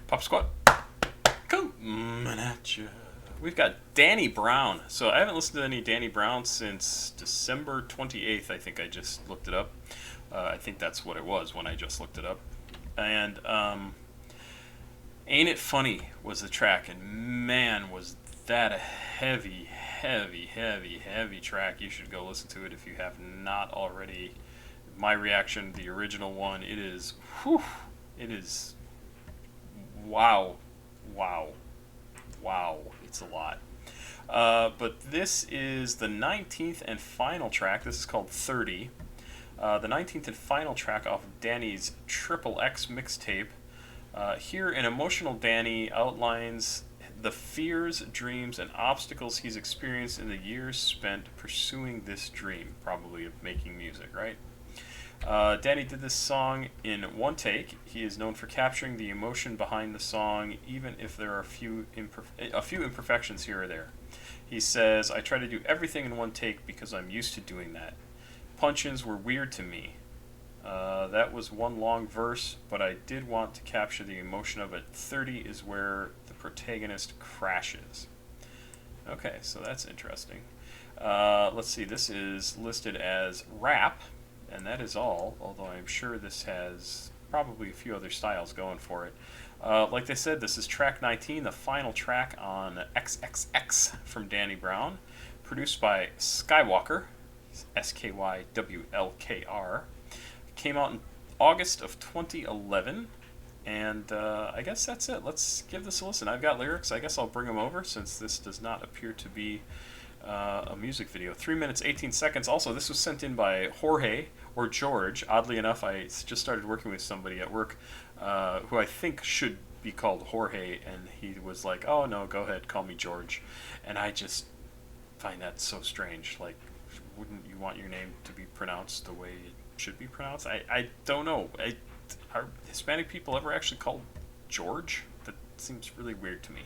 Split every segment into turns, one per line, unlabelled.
Pop Squat, coming at you. We've got Danny Brown. So I haven't listened to any Danny Brown since December 28th. I think I just looked it up. I think that's what it was when I just looked it up. And Ain't It Funny was the track. And man, was that a heavy, heavy, heavy, heavy track. You should go listen to it if you have not already. My reaction, the original one, it is, whew, it is, wow, wow, wow, it's a lot. But this is the 19th and final track. This is called 30. The 19th and final track off of Danny's Triple X mixtape. Here, an emotional Danny outlines the fears, dreams, and obstacles he's experienced in the years spent pursuing this dream, probably of making music, right? Danny did this song in one take. He is known for capturing the emotion behind the song, even if there are a few imperfections here or there. He says, "I try to do everything in one take because I'm used to doing that. Punch-ins were weird to me. That was one long verse, but I did want to capture the emotion of it. 30 is where the protagonist crashes." Okay, so that's interesting. Let's see, this is listed as rap, and that is all, although I'm sure this has probably a few other styles going for it. Like they said, this is track 19, the final track on XXX from Danny Brown, produced by Skywalker, SKYWLKR. Came out in August of 2011, and I guess that's it. Let's give this a listen. I've got lyrics. I guess I'll bring them over since this does not appear to be a music video. 3 minutes, 18 seconds. Also, this was sent in by Jorge, or George. Oddly enough, I just started working with somebody at work who I think should be called Jorge, and he was like, "Oh, no, go ahead, call me George." And I just find that so strange. Like, wouldn't you want your name to be pronounced the way it should be pronounced? I don't know. Are Hispanic people ever actually called George? That seems really weird to me.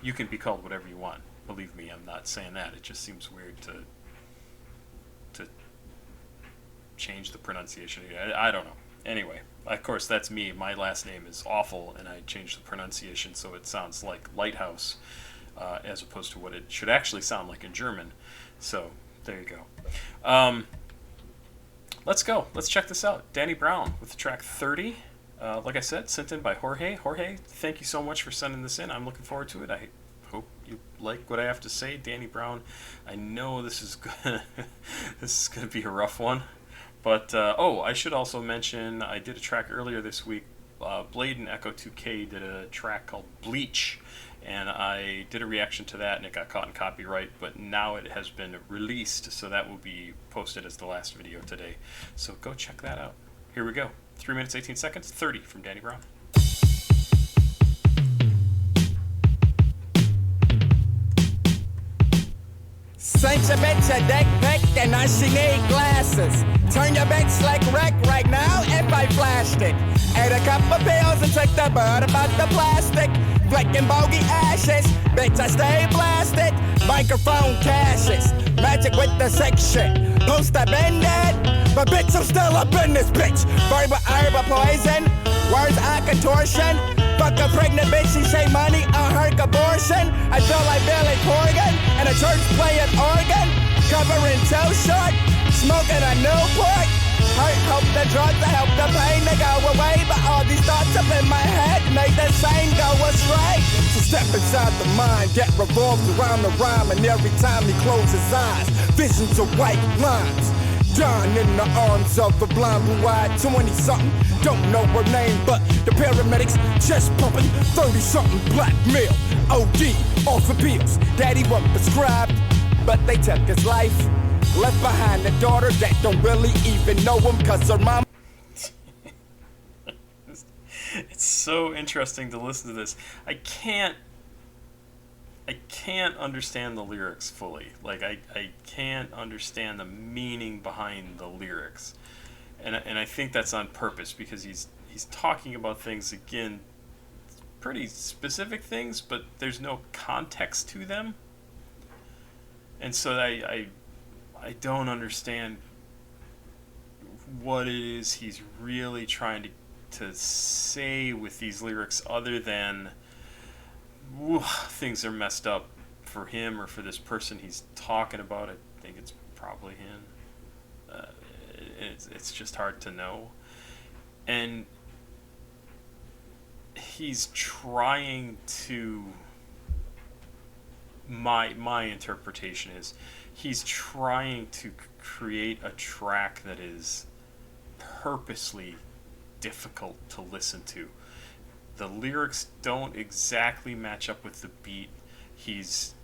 You can be called whatever you want. Believe me, I'm not saying that. It just seems weird to change the pronunciation. I don't know. Anyway, of course, that's me. My last name is awful, and I changed the pronunciation so it sounds like lighthouse as opposed to what it should actually sound like in German. So there you go. Let's go. Let's check this out. Danny Brown with the track 30. Like I said, sent in by Jorge. Jorge, thank you so much for sending this in. I'm looking forward to it. I hope you like what I have to say. Danny Brown, I know this is gonna be a rough one. But, I should also mention, I did a track earlier this week. Blade and Echo 2K did a track called Bleach, and I did a reaction to that, and it got caught in copyright, but now it has been released, so that will be posted as the last video today. So go check that out. Here we go. 3 minutes, 18 seconds, 30 from Danny Brown.
Cinch a bitch a dick pic and now she need glasses. Turn your bitch like wreck right now if I flashed it. Ate a couple pills and took the bird about the plastic. Flicking bogey ashes, bitch I stay blasted. Microphone caches, magic with the sick shit. Post I been dead, but bitch I'm still up in this bitch. Verbal herb poison, words I contortion. Fuck a pregnant bitch, she say money on her abortion. I feel like Billy Corgan and a church playing organ. Covering toe short, smoking a Newport. Hurt, hope the drugs to help the pain to go away. But all these thoughts up in my head make the same go astray. So step inside the mind, get revolved around the rhyme. And every time he closes his eyes, visions of white lines. Dying in the arms of a blind blue-eyed 20-something. Don't know her name, but the paramedics chest pumping. 30-something black male, OD, off the pills. Daddy wasn't prescribed, but they took his life. Left behind a daughter that don't really even know him, cause her mom.
It's so interesting to listen to this. I can't understand the lyrics fully. Like, I can't understand the meaning behind the lyrics. And I think that's on purpose, because he's talking about things, again, pretty specific things, but there's no context to them. And so I don't understand what it is he's really trying to say with these lyrics other than things are messed up for him or for this person he's talking about. I think it's probably him. It's just hard to know. And he's trying to, my interpretation is, he's trying to create a track that is purposely difficult to listen to. The lyrics don't exactly match up with the beat. He's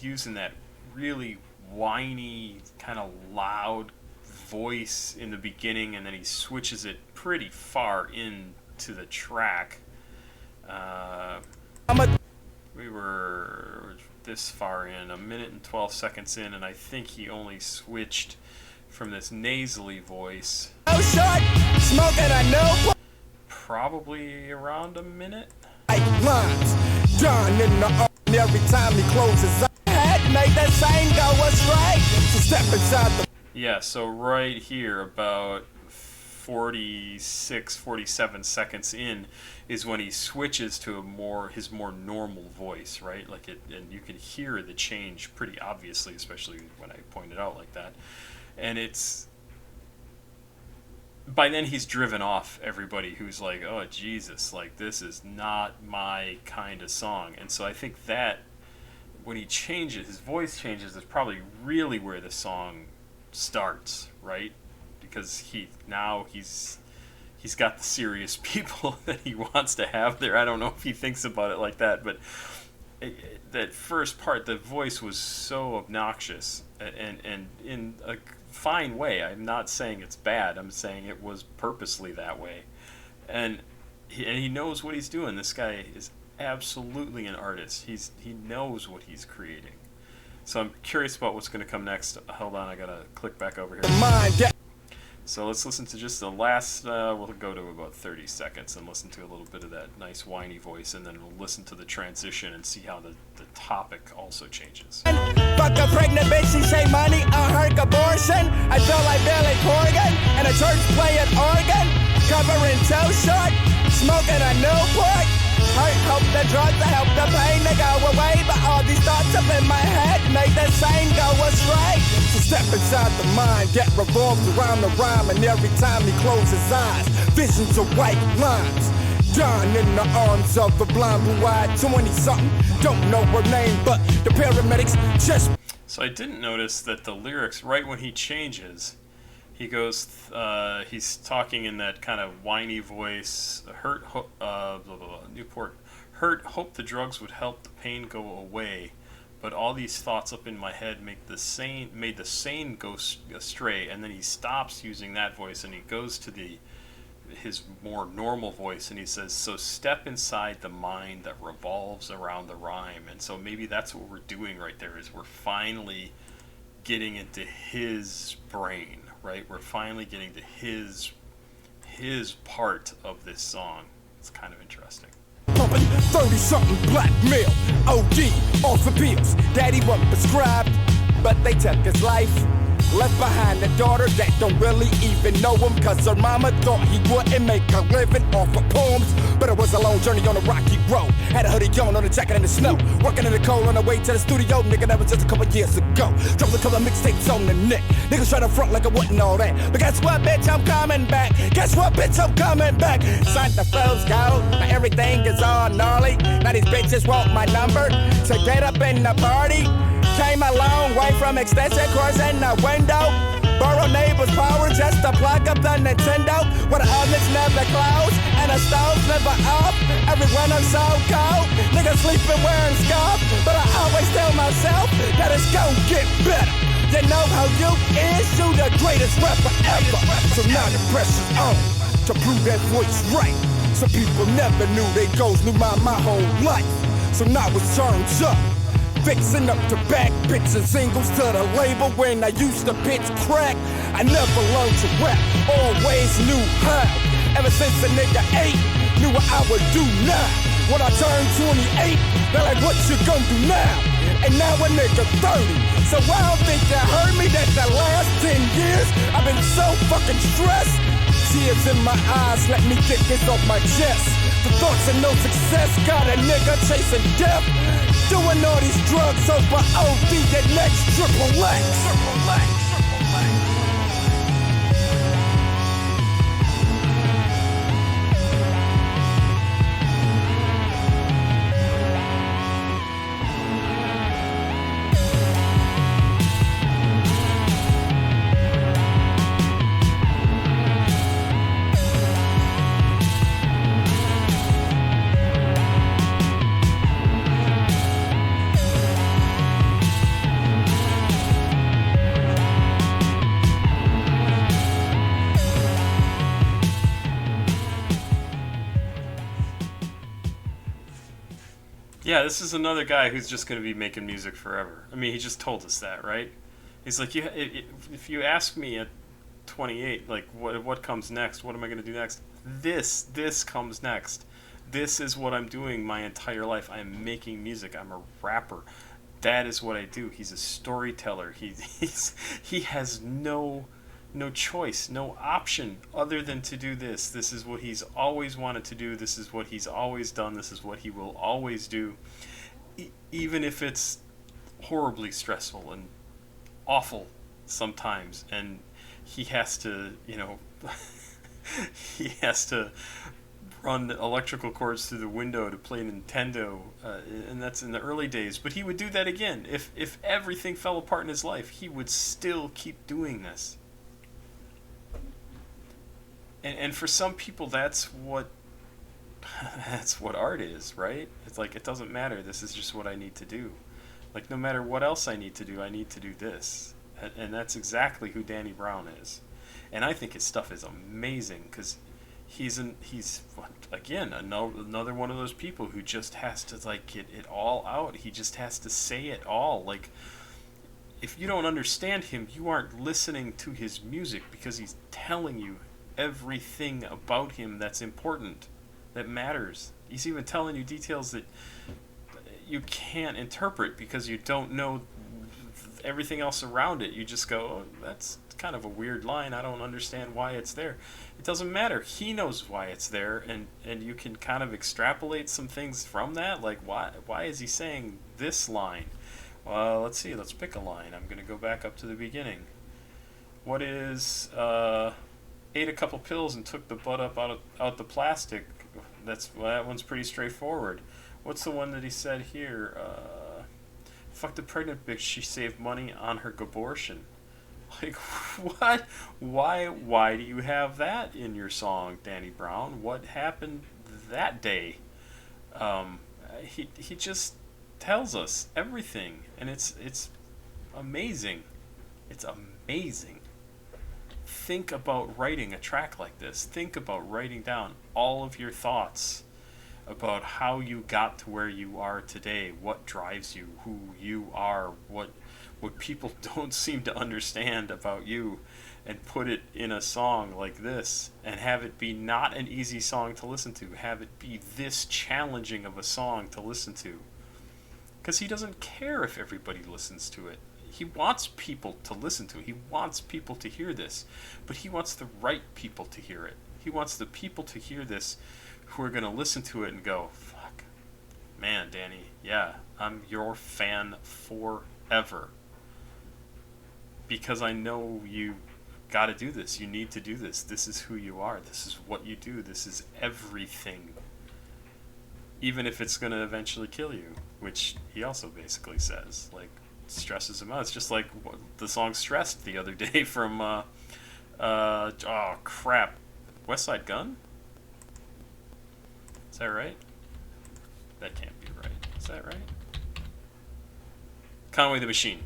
using that really whiny, kind of loud voice in the beginning, and then he switches it pretty far into the track. We were this far in, 1 minute and 12 seconds in, and I think he only switched from this nasally voice probably around a minute.
Done in the every time he closes up head, make that same go astray. So step inside the.
Yeah, so right here, about 47 seconds in, is when he switches to his more normal voice, right? Like and you can hear the change pretty obviously, especially when I point it out like that. And it's, by then he's driven off everybody who's like, oh Jesus, like this is not my kind of song. And so I think that when he changes, his voice changes, is probably really where the song starts, right? Because he's got the serious people that he wants to have there. I don't know if he thinks about it like that, but that first part, the voice was so obnoxious, and in a fine way. I'm not saying it's bad. I'm saying it was purposely that way, and he knows what he's doing. This guy is absolutely an artist. He knows what he's creating. So I'm curious about what's going to come next. Hold on, I gotta click back over here. So let's listen to just the last, we'll go to about 30 seconds and listen to a little bit of that nice whiny voice, and then we'll listen to the transition and see how the topic also changes.
Fuck a pregnant bitch, she say money on her abortion. I feel like Billy Corgan and a church playing organ, covering toe short, smoking a Newport. Hope the drugs to help the pain to go away, but all these thoughts up in my head make the same go astray. So step inside the mind that revolves around the rhyme, and every time he closes his eyes, visions of white lines. Done in the arms of the blind blue-eyed 20-something, don't know her name, but the paramedics just.
So I didn't notice that the lyrics, right when he changes, he goes, he's talking in that kind of whiny voice, Newport, hope the drugs would help the pain go away, but all these thoughts up in my head made the sane go astray, and then he stops using that voice, and he goes to his more normal voice, and he says, so step inside the mind that revolves around the rhyme. And so maybe that's what we're doing right there, is we're finally getting into his brain. Right, we're finally getting to his part of this song. It's kind of interesting.
30-something blackmail, OD, off the pills. Daddy wasn't prescribed, but they took his life. Left behind a daughter that don't really even know him, cause her mama thought he wouldn't make a living off of poems. But it was a long journey on a rocky road. Had a hoodie on a jacket in the snow, working in the cold on the way to the studio. Nigga, that was just a couple years ago. Dropped a couple mixtapes on the neck. Niggas try to front like I wasn't all that. But guess what, bitch, I'm coming back. Guess what, bitch, I'm coming back. Signed the flows go, now everything is all gnarly. Now these bitches want my number to get up in the party. Came a long way from extension cords in the window. Borrow neighbor's power just to plug up the Nintendo. Where the ovens never close and the stoves never up. Every winter so cold, niggas sleeping wearing scarf. But I always tell myself that it's gon' get better. You know how you is, you the greatest rapper ever. So now the pressure's on to prove that voice right. Some people never knew they goals, knew my whole life. So now it's turns up. Fixing up to back, pitching singles to the label when I used to pitch crack. I never learned to rap, always knew how. Ever since a nigga 8, knew what I would do now. When I turned 28, they're like, what you gonna do now? And now a nigga 30. So I don't think you heard me that the last 10 years I've been so fucking stressed. tears in my eyes, let me get this off my chest. The thoughts of no success got a nigga chasing death. Doing all these drugs over OD and next triple X. Triple X.
Yeah, this is another guy who's just going to be making music forever. I mean, he just told us that, right? He's like, if you ask me at 28, like, what comes next? What am I going to do next? This comes next. This is what I'm doing my entire life. I'm making music. I'm a rapper. That is what I do. He's a storyteller. He has no choice, no option other than to do this. This is what he's always wanted to do. This is what he's always done. This is what he will always do, even if it's horribly stressful and awful sometimes. And he has to, he has to run electrical cords through the window to play Nintendo, and that's in the early days. But he would do that again. If everything fell apart in his life, he would still keep doing this. And for some people, that's what art is, right? It's like, it doesn't matter. This is just what I need to do. Like, no matter what else I need to do, I need to do this. And that's exactly who Danny Brown is. And I think his stuff is amazing because he's again another one of those people who just has to like get it all out. He just has to say it all. Like, if you don't understand him, you aren't listening to his music because he's telling you everything about him that's important, that matters. He's even telling you details that you can't interpret because you don't know everything else around it. You just go, oh, that's kind of a weird line. I don't understand why it's there. It doesn't matter. He knows why it's there, and you can kind of extrapolate some things from that. Like, why is he saying this line? Well, let's see. Let's pick a line. I'm going to go back up to the beginning. What is... ate a couple pills and took the butt up out the plastic. That one's pretty straightforward. What's the one that he said here? Fuck the pregnant bitch. She saved money on her abortion. Like, what? Why do you have that in your song, Danny Brown? What happened that day? He just tells us everything, and it's amazing. It's amazing. Think about writing a track like this. Think about writing down all of your thoughts about how you got to where you are today, what drives you, who you are, what people don't seem to understand about you, and put it in a song like this, and have it be not an easy song to listen to. Have it be this challenging of a song to listen to. Because he doesn't care if everybody listens to it. He wants people to listen to it. He wants people to hear this. But he wants the right people to hear it. He wants the people to hear this who are going to listen to it and go, fuck, man, Danny, yeah, I'm your fan forever. Because I know you got to do this. You need to do this. This is who you are. This is what you do. This is everything. Even if it's going to eventually kill you, which he also basically says, like, stresses him out. It's just like the song Stressed the other day from oh crap, West Side Gun? Is that right? That can't be right. Is that right? Conway the Machine.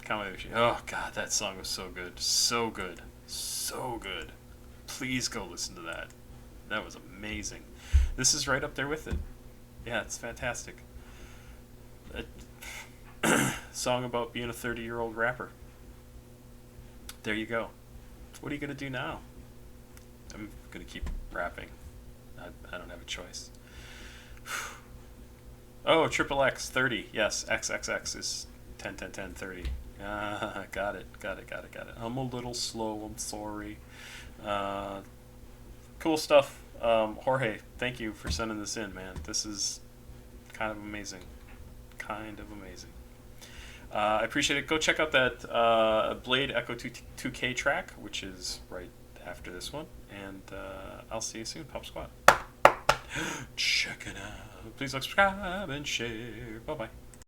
Oh god, that song was so good. So good. So good. Please go listen to that. That was amazing. This is right up there with it. Yeah, it's fantastic. Song about being a 30-year-old rapper. There you go. What are you going to do now? I'm going to keep rapping. I don't have a choice. Oh, triple X, 30. Yes, XXX is 10, 10, 10, 30. Got it. I'm a little slow. I'm sorry. Cool stuff. Jorge, thank you for sending this in, man. This is kind of amazing. Kind of amazing. I appreciate it. Go check out that Blade Echo 2K track, which is right after this one. And I'll see you soon, Pop Squat. Check it out. Please subscribe and share. Bye-bye.